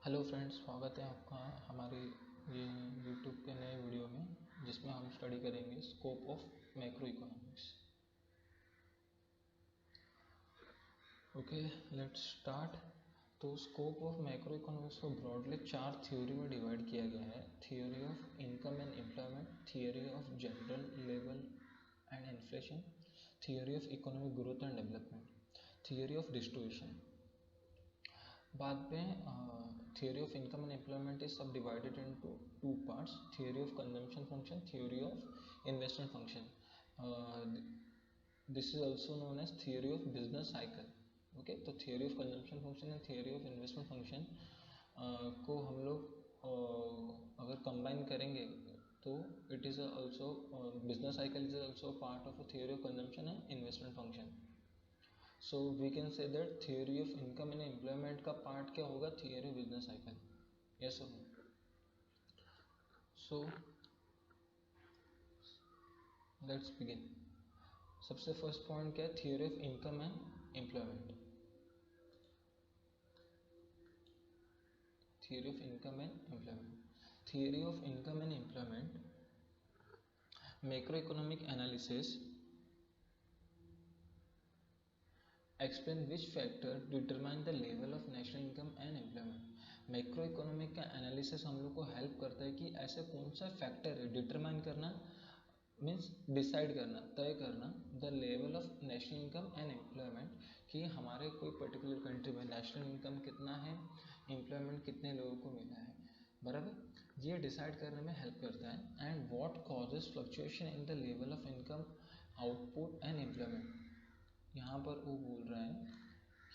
Hello friends, स्वागत है आपका हमारे ये यूट्यूब के नए वीडियो में, जिसमें हम स्टडी करेंगे scope of macro economics. Okay, let's start. तो स्कोप ऑफ मैक्रो इकोनॉमिक्स को ब्रॉडली 4 थ्योरी में डिवाइड किया गया है। Theory of income and employment, theory of general level and inflation, theory of economic growth and development, theory of distribution. बाद में theory of income and employment is subdivided into two parts, theory of consumption function, theory of investment function. This is also known as theory of business cycle. Okay, तो theory of consumption function and theory of investment function को हम लोग अगर combine करेंगे तो it is also business cycle is also part of a theory of consumption and investment function. So we can say that theory of income and employment का part क्या होगा? Theory of business cycle. Yes or no? So let's begin. सबसे first point क्या है? Theory of income and employment. Theory of income and employment. Theory of income and employment. Macroeconomic analysis explain which factor determine the level of national income and employment। Macro economic का analysis हम लोग को help करता है कि ऐसे कौन सा फैक्टर है डिटरमाइन करना, मीन्स डिसाइड करना, तय करना the level of national income and employment, कि हमारे कोई पर्टिकुलर कंट्री में नेशनल इनकम कितना है, एम्प्लॉयमेंट कितने लोगों को मिला है, बराबर, ये डिसाइड करने में हेल्प करता है। And what causes fluctuation in the level of income, output and employment. यहाँ पर वो बोल रहा है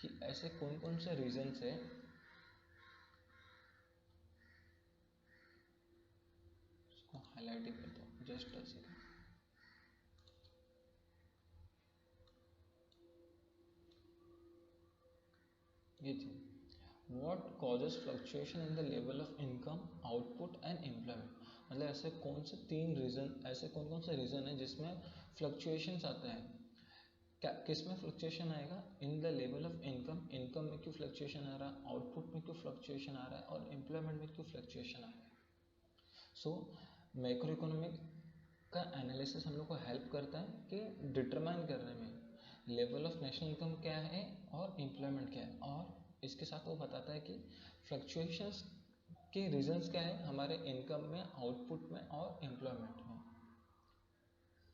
कि ऐसे कौन कौन से रीजन्स है इसको हाईलाइट ही कर दो जस्ट अ सेकंड। ये थी what causes fluctuation in the level of income, output and employment. मतलब ऐसे कौन से तीन रीज़न, ऐसे कौन कौन से रीज़न है जिसमें फ्लक्चुएशंस आता है। क्या किस में फ्लक्चुएशन आएगा? In the level of income, income में क्यों फ्लक्चुएशन आ रहा है, आउटपुट में क्यों फ्लक्चुएशन आ रहा है, और एम्प्लॉयमेंट में क्यों फ्लक्चुएशन आ रहा है। सो मैक्रो इकोनॉमिक का एनालिसिस हम लोग को हेल्प करता है कि डिटरमाइन करने में लेवल ऑफ नेशनल इनकम क्या है और एम्प्लॉयमेंट क्या है, और इसके साथ वो बताता है कि फ्लक्चुएशंस के रीजंस क्या है हमारे इनकम में, आउटपुट में और एम्प्लॉयमेंट में।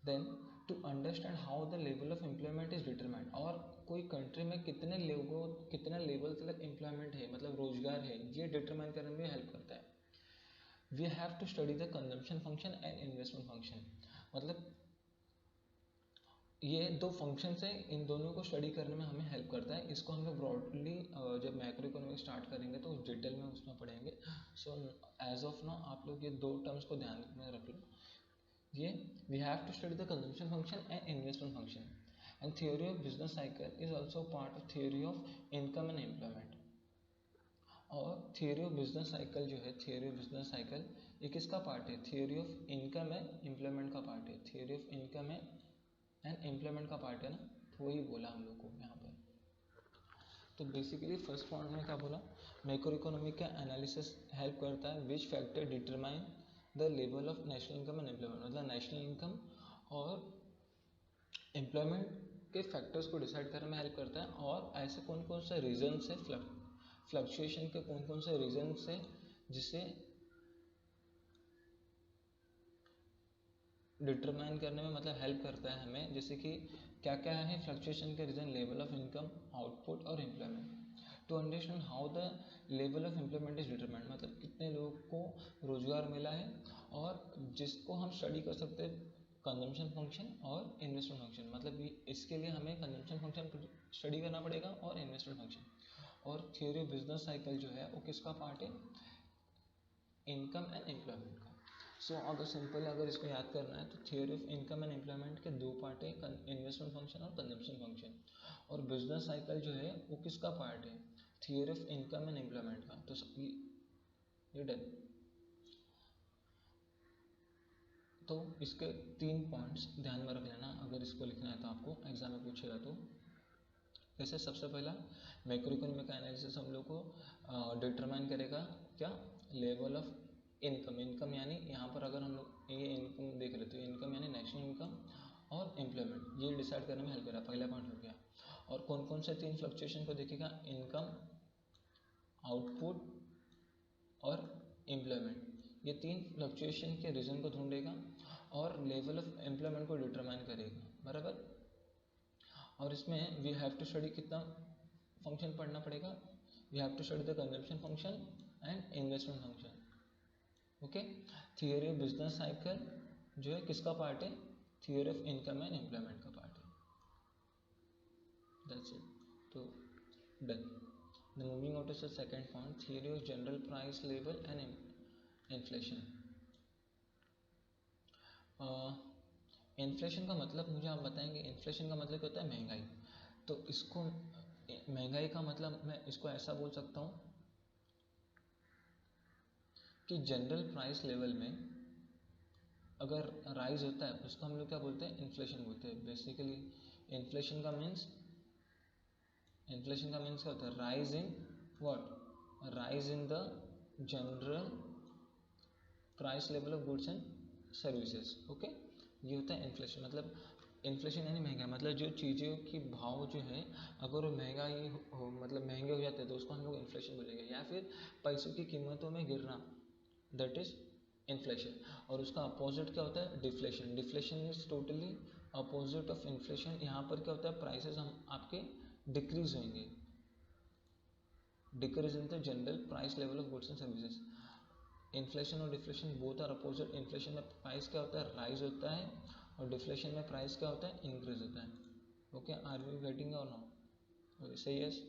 Then to understand how the level of employment is determined, और कोई कंट्री में कितने लोगों, कितने लेवल तक एम्प्लॉयमेंट है, मतलब रोजगार है, ये डिटरमाइन करने में हेल्प करता है। We have to study the consumption function and investment function. मतलब ये दो फंक्शंस हैं, इन दोनों को स्टडी करने में हमें हेल्प करता है। इसको हम लोग ब्रॉडली जब मैक्रो इकोनॉमिक्स स्टार्ट करेंगे तो डिटेल में उसमें पढ़ेंगे। सो एज ऑफ नाउ आप लोग ये दो टर्म्स को ध्यान में रख लो। ये we have to study the consumption function and investment function. And theory of business cycle is also part of theory of income and employment. और थियोरी ऑफ बिजनेस साइकिल जो है, थियोरी ऑफ बिजनेस साइकिल ये किसका part है? Theory of income and employment का part है। Theory of income and employment का part है ना, तो वही बोला हम लोग को यहाँ पर। तो बेसिकली फर्स्ट पॉइंट में क्या बोला? मैक्रो इकोनॉमिक का एनालिसिस हेल्प करता है which factor determine the level of national income and employment. मतलब नेशनल इनकम और एम्प्लॉयमेंट के फैक्टर्स को डिसाइड करने में हेल्प करता है। और ऐसे कौन कौन से रीजन्स है, फ्लक्चुएशन के कौन कौन से रीजन्स है जिसे डिटरमाइन करने में मतलब हेल्प करता है हमें। जैसे कि क्या क्या है फ्लक्चुएशन के reason? Level of income, output और employment. To understand how the level of employment is determined, मतलब कितने लोगों को रोजगार मिला है, और जिसको हम स्टडी कर सकते हैं कंजम्पशन फंक्शन और इन्वेस्टमेंट फंक्शन। मतलब इसके लिए हमें कंजम्पशन फंक्शन स्टडी करना पड़ेगा और इन्वेस्टमेंट फंक्शन। और थियोरी ऑफ बिजनेस साइकिल जो है वो किसका पार्ट है? इनकम एंड एम्प्लॉयमेंट का। सो अगर सिंपल अगर इसको याद करना है तो theory of income and employment के दो पार्ट है, इन्वेस्टमेंट फंक्शन और कंजम्पशन फंक्शन। और बिजनेस साइकिल जो है वो किसका पार्ट है? Theory of income and employment का। तो ये डन। तो इसके तीन पॉइंट्स ध्यान में रख लेना, अगर इसको लिखना है तो आपको एग्जाम में पूछेगा तो। जैसे सबसे पहला मैक्रो इकोनॉमिक एनालिसिस हम लोग को डिटरमाइन करेगा क्या, लेवल ऑफ इनकम। इनकम यानी यहाँ पर अगर हम लोग ये इनकम देख रहे तो इनकम यानी नेशनल इनकम और एम्प्लॉयमेंट, ये डिसाइड करने में हेल्प करेगा, पहला पॉइंट हो गया। और कौन कौन से तीन फ्लक्चुएशन को देखेगा, इनकम, आउटपुट और एम्प्लॉयमेंट, ये तीन फ्लक्चुएशन के रीज़न को ढूंढेगा और लेवल ऑफ एम्प्लॉयमेंट को डिटरमाइन करेगा, बराबर। और इसमें वी हैव टू स्टडी कितना फंक्शन पढ़ना पड़ेगा, we have to study the consumption function and investment function, okay. Theory of business cycle जो है किसका पार्ट है, theory of income and employment का पार्ट है, दैट्स इट। तो done. Now moving on to the second point, theory of general price level and inflation. Inflation का मतलब मुझे आप बताएंगे, इन्फ्लेशन का मतलब क्या होता है, महंगाई। तो इसको महंगाई का मतलब मैं इसको ऐसा बोल सकता हूँ कि जनरल प्राइस लेवल में अगर राइज होता है उसको हम लोग क्या बोलते हैं, इन्फ्लेशन बोलते हैं। बेसिकली इन्फ्लेशन का मीन्स क्या होता है, rise in what, rise in the general price level of goods and services, okay. ये होता है इन्फ्लेशन। मतलब इन्फ्लेशन यानी महंगा, मतलब जो चीज़ों की भाव जो है अगर वो महंगाई हो मतलब महंगे हो जाते हैं तो उसको हम लोग इन्फ्लेशन बोलेंगे, या फिर पैसों की कीमतों में गिरना, दैट इज इन्फ्लेशन। और उसका अपोजिट क्या होता है, deflation. Deflation is totally opposite of inflation. यहाँ पर क्या होता है, प्राइसेस हम आपके डिक्रीज होंगे, decrease in the general price level of goods and services. Inflation और deflation both are opposite. Inflation में प्राइस क्या होता है, राइज होता है, और डिफ्लेशन में प्राइस क्या होता है, इंक्रीज होता है, ओके। आर यू गेटिंग और नो, से yes.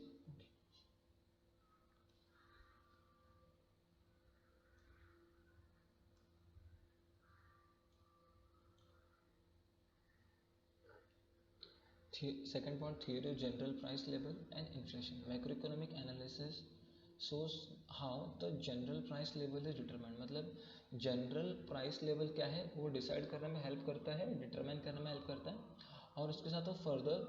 Second point, theory of general price level and inflation. Macroeconomic analysis shows how the general price level is determined. मतलब जनरल प्राइस लेवल क्या है वो डिसाइड करने में हेल्प करता है, डिटरमाइन करने में हेल्प करता है, और उसके साथ वो फर्दर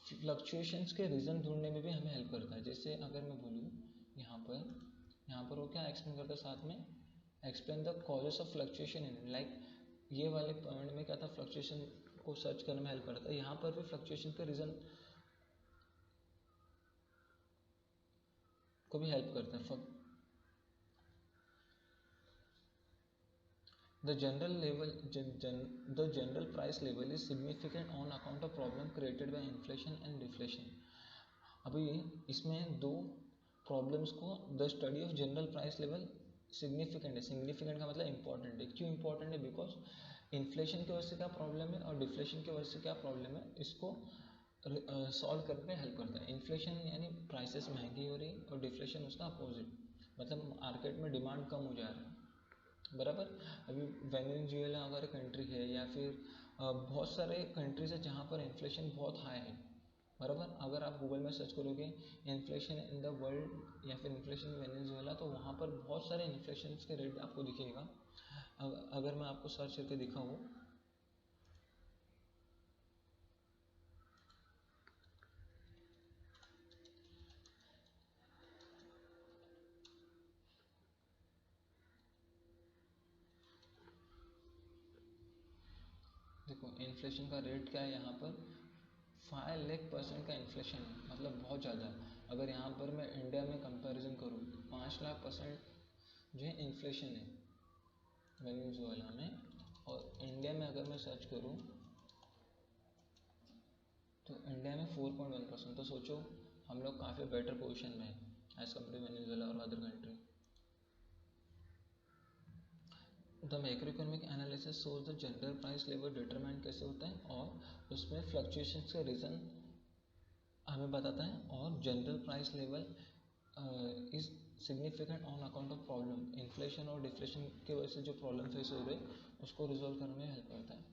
फ्लक्चुएशंस के रीज़न ढूंढने में भी हमें हेल्प करता है। जैसे अगर मैं बोलूँ यहाँ पर वो क्या एक्सप्लेन करता है, साथ में explain the causes of fluctuation in, like ये वाले पॉइंट में क्या था, फ्लक्चुएशन को सर्च करने में हेल्प करता है। यहाँ पर भी फ्लक्चुएशन के रीज़न को भी हेल्प करता है। The general price level is significant on account of problem created by inflation and deflation. अभी इसमें दो प्रॉब्लम्स को, the study of general price level significant है। सिग्निफिकेंट का मतलब इंपॉर्टेंट है। क्यों इंपॉर्टेंट है, बिकॉज इन्फ्लेशन की वजह से क्या प्रॉब्लम है और डिफ्लेशन की वजह से क्या प्रॉब्लम है, इसको सॉल्व करने में हेल्प करता है। इन्फ्लेशन यानी प्राइसेस महंगी हो रही, और डिफ्लेशन उसका अपोजिट, मतलब मार्केट में डिमांड कम हो जा रहा है, बराबर। अभी वेनेजुएला अगर कंट्री है, या फिर बहुत सारे कंट्रीज है जहाँ पर इन्फ्लेशन बहुत हाई है, बराबर। अगर आप गूगल में सर्च करोगे इन्फ्लेशन इन द वर्ल्ड या फिर इन्फ्लेशन वेनेजुएला, तो वहाँ पर बहुत सारे इन्फ्लेशन के रेट आपको दिखेगा। अगर मैं आपको सर्च करके दिखाऊँ, देखो इन्फ्लेशन का रेट क्या है यहाँ पर, 5 लाख% का इन्फ्लेशन है, मतलब बहुत ज़्यादा है। अगर यहाँ पर मैं इंडिया में कंपैरिजन करूँ तो 5 लाख% जो है इन्फ्लेशन है वेनेजुएला में, और इंडिया में अगर मैं सर्च करूँ तो इंडिया में 4.1%। तो सोचो हम लोग काफ़ी बेटर पोजीशन में है एज कम्पेयर टू वेनेजुएला और other country. The macro economic analysis shows the general price level determine कैसे होता है, और उसमें फ्लक्चुएशंस के रीज़न हमें बताता है, और general price level is significant on account of problem, inflation और डिफ्लेशन की वजह से जो प्रॉब्लम फेस हो रहे उसको रिजॉल्व करने में हेल्प करता है।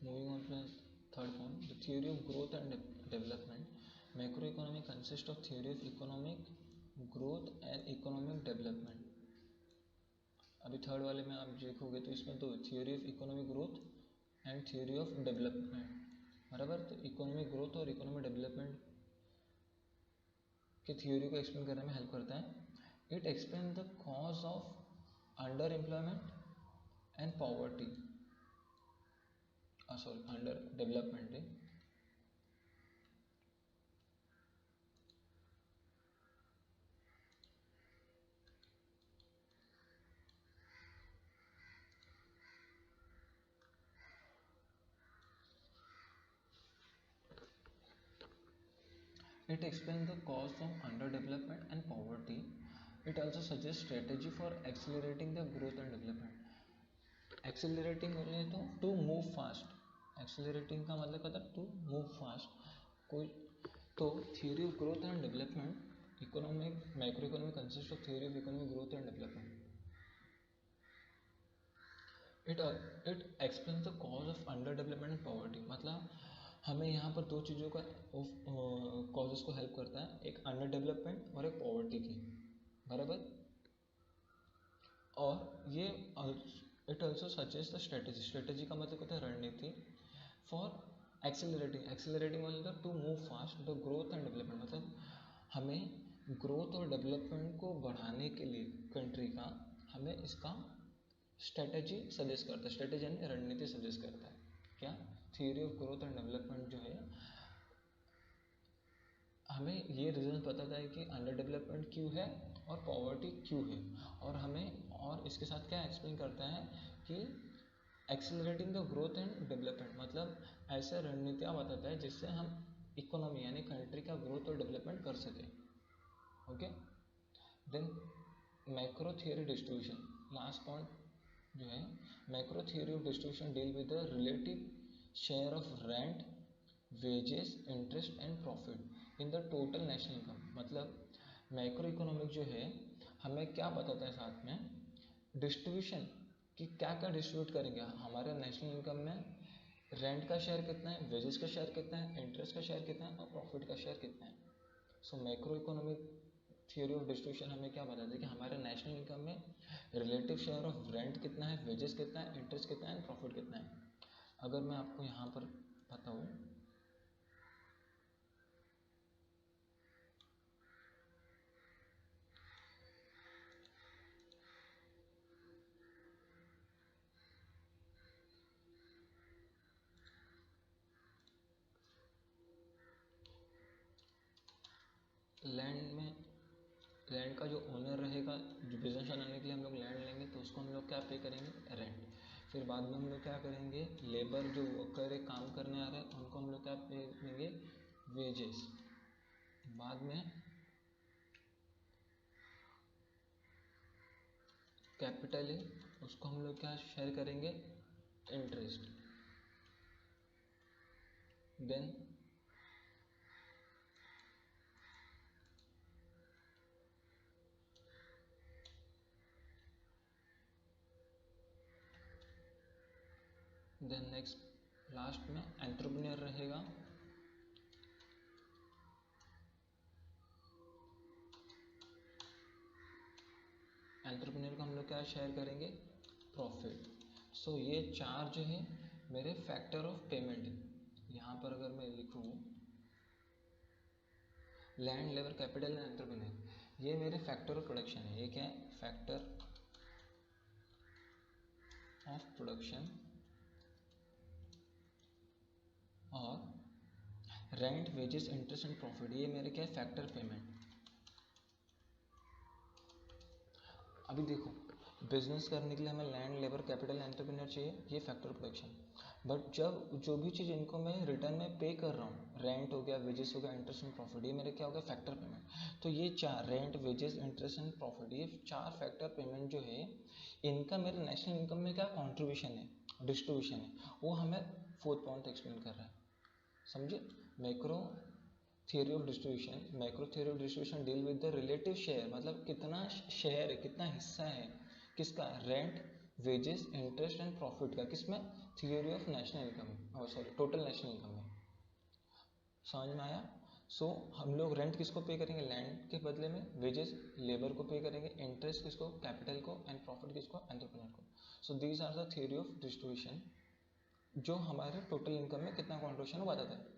Moving on to the third point, the theory of growth and development. Macroeconomy consists of theory of economic growth and economic development. अभी थर्ड वाले में आप देखोगे तो इसमें दो, theory of economic growth and theory of development, बराबर। तो इकोनॉमिक ग्रोथ और इकोनॉमिक डेवलपमेंट की थियोरी को एक्सप्लेन करने में हेल्प करता है। It explain the cause of under employment and poverty, under development. It explains the cause of underdevelopment and poverty. It also suggests strategy for accelerating the growth and development. Accelerating बोले तो to move fast. Accelerating का मतलब होता है to move fast. कोई तो theory of growth and development, economic macroeconomic consists of theory of economic growth and development. It explains the cause of underdevelopment and poverty. मतलब हमें यहाँ पर दो चीज़ों का कॉजेस को हेल्प करता है, एक अंडर डेवलपमेंट और एक पॉवर्टी की, बराबर। और ये it also suggest the strategy, strategy का मतलब होता है रणनीति, फॉर एक्सेलरेटिंग मतलब to move fast the growth and development, मतलब हमें ग्रोथ और डेवलपमेंट को बढ़ाने के लिए कंट्री का हमें इसका स्ट्रेटेजी सजेस्ट करता है, स्ट्रेटेजी यानी रणनीति सजेस्ट करता है। क्या theory of growth and development जो है, हमें ये रीज़न बताता है कि अंडर डेवलपमेंट क्यों है और पॉवर्टी क्यों है, और हमें और इसके साथ क्या एक्सप्लेन करता है कि accelerating the growth and development मतलब ऐसे रणनीतियाँ बताता है जिससे हम इकोनॉमी यानी कंट्री का ग्रोथ और डेवलपमेंट कर सकें। Okay, then macro theory distribution, last point जो है macro theory of distribution deal with the relative share of rent, wages, interest and profit in the total national income. मतलब macro economic जो है हमें क्या बताता है साथ में, डिस्ट्रीब्यूशन कि क्या क्या डिस्ट्रीब्यूट करेंगे हमारे नेशनल इनकम में, रेंट का शेयर कितना है, वेजेस का शेयर कितना है, इंटरेस्ट का शेयर कितना है और प्रॉफिट का शेयर कितना है। So macro economic theory of distribution हमें क्या बताता है कि हमारे नेशनल इनकम में रिलेटिव शेयर ऑफ रेंट कितना है, वेजेस कितना है, इंटरेस्ट कितना है, प्रॉफिट कितना है। अगर मैं आपको यहाँ पर बताऊँ, लैंड का जो ओनर रहेगा, जो बिजनेस चलाने के लिए हम लोग लैंड लेंगे तो उसको हम लोग क्या पे करेंगे, रेंट। फिर बाद में हम लोग क्या करेंगे, लेबर जो वर्कर काम करने आ रहे हैं उनको हम लोग क्या पे करेंगे, वेजेस। बाद में कैपिटल है उसको हम लोग क्या शेयर करेंगे, इंटरेस्ट। देन नेक्स्ट लास्ट में एंटरप्रेन्योर रहेगा, एंटरप्रेन्योर को हम लोग क्या शेयर करेंगे, प्रॉफिट। सो ये चार जो है मेरे फैक्टर ऑफ पेमेंट है। यहाँ पर अगर मैं लिखूँ land, labour, capital and entrepreneur, ये मेरे फैक्टर ऑफ प्रोडक्शन है। ये क्या है, फैक्टर ऑफ प्रोडक्शन। और rent, wages, interest and profit ये मेरे क्या है, फैक्टर पेमेंट। अभी देखो बिजनेस करने के लिए हमें लैंड, लेबर, कैपिटल, एंटरप्रेन्योर चाहिए, ये फैक्टर ऑफ प्रोडक्शन। बट जब जो भी चीज़ इनको मैं रिटर्न में पे कर रहा हूँ, रेंट हो गया, वेजेस हो गया, इंटरेस्ट एंड प्रॉफिट, ये मेरे क्या हो गया, फैक्टर पेमेंट। तो ये चार, rent, wages, interest and profit, ये चार फैक्टर पेमेंट जो है इनका मेरे नेशनल इनकम में क्या कॉन्ट्रीब्यूशन है, डिस्ट्रीब्यूशन है, वो हमें फोर्थ पॉइंट एक्सप्लेन कर रहा है। समझे, macro theory of distribution, macro theory of distribution deal with the relative share, मतलब कितना शेयर है, कितना हिस्सा है किसका, rent, wages, interest and profit का, किसमें, theory of national income, sorry total national income में। समझ में आया। सो हम लोग रेंट किसको पे करेंगे, लैंड के बदले में, वेजेस लेबर को पे करेंगे, इंटरेस्ट किसको, कैपिटल को, एंड प्रॉफिट किसको, एंटरप्रेन्योर को. So these are the theory of distribution जो हमारे टोटल इनकम में कितना कॉन्ट्रीब्यूशन बताता है.